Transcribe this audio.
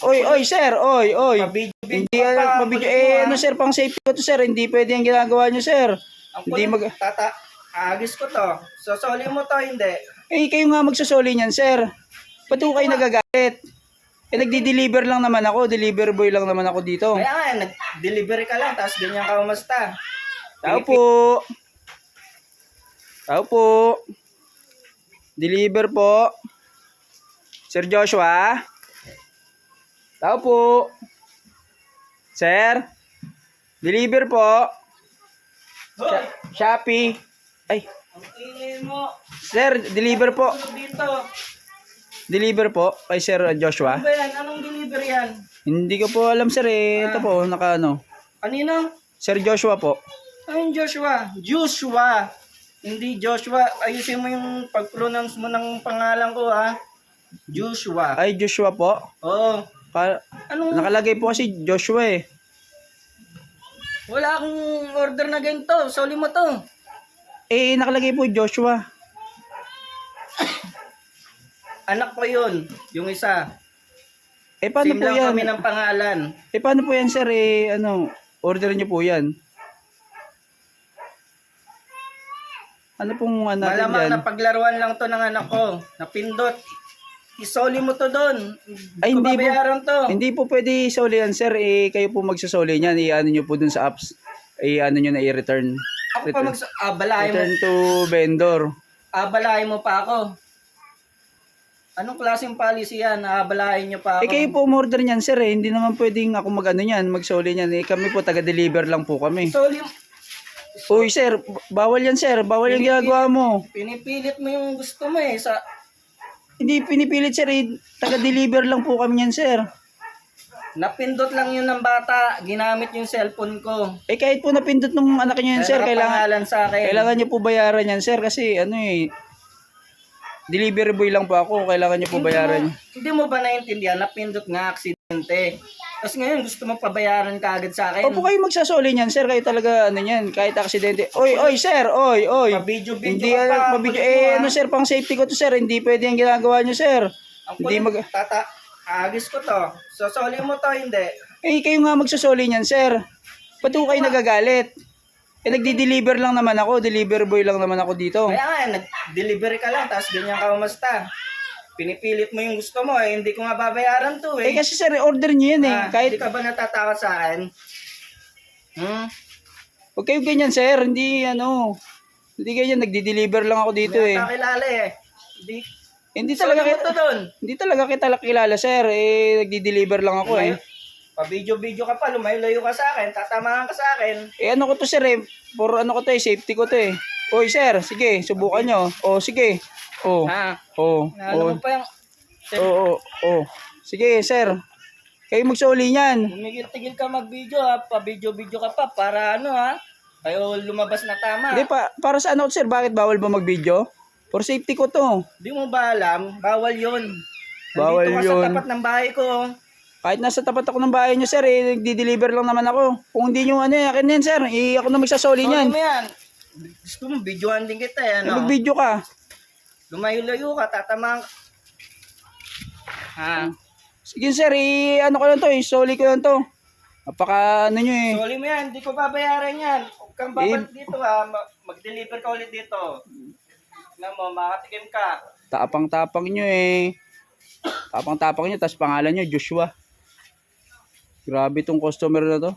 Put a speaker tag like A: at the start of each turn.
A: Oy, sir, oy.
B: Pabidyo-bidyo
A: Hindi
B: ka pa.
A: pabidyo,
B: Kulit mo,
A: ano sir, pang safety ko to sir, hindi pwede yung ginagawa nyo sir.
B: Ang
A: Hindi
B: kulit, agis ko to. Sosoli mo to, hindi.
A: kayo nga magsusoli niyan sir. Ba't po kayo nagagalit? Nagdi-deliver lang naman ako, deliver boy lang naman ako dito.
B: Kaya nga, nag-delivery ka lang, tapos ganyan ka umasta.
A: Tao po. Deliver po. Sir Joshua. Tao po. Sir. Deliver po.
B: Hoy!
A: Shopee. Ay,
B: Ang ingay mo.
A: sir, deliver po.
B: Ano dito?
A: Deliver po kay Sir Joshua.
B: Ano ba yan? Anong delivery yan?
A: Hindi ko po alam sir eh. Ito po, naka-ano.
B: Kanino?
A: Sir Joshua po.
B: Ayun, Joshua. Joshua. Hindi Joshua. Ayusin mo yung pag-pronounce mo ng pangalan ko, ha? Joshua.
A: Ay, Joshua po.
B: Oo. Anong...
A: Nakalagay po kasi Joshua eh.
B: Wala akong order na ganito. Soli mo to.
A: Nakalagay po Joshua.
B: Anak ko yun. Yung isa.
A: Paano
B: Same
A: po
B: lang
A: yan?
B: kami ng pangalan.
A: Paano po yan sir? Order niyo po yan. Ano pong natin
B: Malamang
A: dyan?
B: na paglaruan lang to ng anak ko. Napindot. Isoli mo to doon.
A: Ay, hindi po.
B: To.
A: Hindi po pwede isoli yan, sir. Kayo po magsasoli niyan. I-ano nyo po dun sa apps. I-ano nyo na i-return.
B: Ako pa balahin mo.
A: Return to vendor.
B: Balahin mo pa ako. Anong klaseng policy yan? Balahin nyo pa ako.
A: Kayo po umorder niyan, sir. Hindi naman pwedeng ako mag-ano niyan, magsoli niyan. Kami po taga-deliver lang po kami.
B: Soli.
A: Uy, sir. Bawal yan, sir. Bawal yung ginagawa mo.
B: Pinipilit mo yung gusto mo eh.
A: Hindi pinipilit, sir. Taga-deliver lang po kami niyan, sir.
B: Napindot lang yun ng bata. Ginamit yung cellphone ko.
A: Kahit po napindot nung anak niyo yan, sir.
B: Nakapangalan sa akin.
A: Kailangan niyo po bayaran yan, sir. Kasi delivery boy lang po ako. Kailangan niyo po bayaran.
B: Hindi mo ba naintindihan? Napindot nga, aksidente. Tapos ngayon, gusto mo pabayaran ka agad sa akin.
A: Opo kayo magsasoli niyan, sir. Kayo talaga, kahit aksidente. Oy, sir. Oy.
B: Pabidyo-bidyo
A: Hindi,
B: ka pa.
A: pabidyo. Sir, pang safety ko to, sir. Hindi pwede yung ginagawa niyo, sir.
B: Ang
A: Hindi
B: kulit, agis ko to. Sosoli mo to, hindi.
A: Kayo nga magsasoli niyan, sir. Ba't po kayo nagagalit? Nagdi-deliver lang naman ako. Deliver boy lang naman ako dito.
B: Kaya nga, nag-delivery ka lang, tapos ganyan ka umasta. Pinipilit mo yung gusto mo eh. Hindi ko nga babayaran to eh.
A: Kasi sir, order niyo yan eh.
B: Hindi ka ba natatakot sa akin?
A: Huwag kayo ganyan, sir. Hindi ganyan. Nagdi-deliver lang ako dito eh.
B: Hindi ka kilala eh.
A: Hindi talaga kita kilala, sir. Nagdi-deliver lang ako eh.
B: Pa-video-video ka pa, lumayo-layo ka sa akin, tatamahan ka sa akin.
A: Ano ko to, sir eh. For ano ko to eh, safety ko to eh. Oy, sir, sige, subukan nyo. Sige.
B: Ano mo pa yung...
A: Sige, sir. Kayo magsuli niyan.
B: Tumigil-tigil ka mag-video ha, pa-video-video ka pa para kayo lumabas na tama.
A: Hindi para sa ano, sir, bakit bawal ba mag-video? For safety ko to.
B: Di mo ba alam? Bawal yun.
A: Bawal
B: Nandito ka
A: yun.
B: sa tapat ng bahay ko.
A: Kahit nasa tapat ako ng bahay nyo, sir, nagdi-deliver lang naman ako. Kung hindi nyo akin yan, sir, ako na magsasoli niyan.
B: Sorry mo yan. Gusto mo, videohan din kita eh,
A: Mag-video ka.
B: Lumayo-layo ka, tatamahan ka.
A: Sige, sir, ano ko lang to, soli ko lang to. Napaka nyo eh.
B: Soli mo yan, hindi ko babayaran yan. Huwag kang babalik dito mag-deliver ka ulit dito. Tignan mo, makatikim ka.
A: Tapang-tapang nyo eh. Tapang-tapang nyo, tapos pangalan nyo, Joshua. Grabe tong customer na to.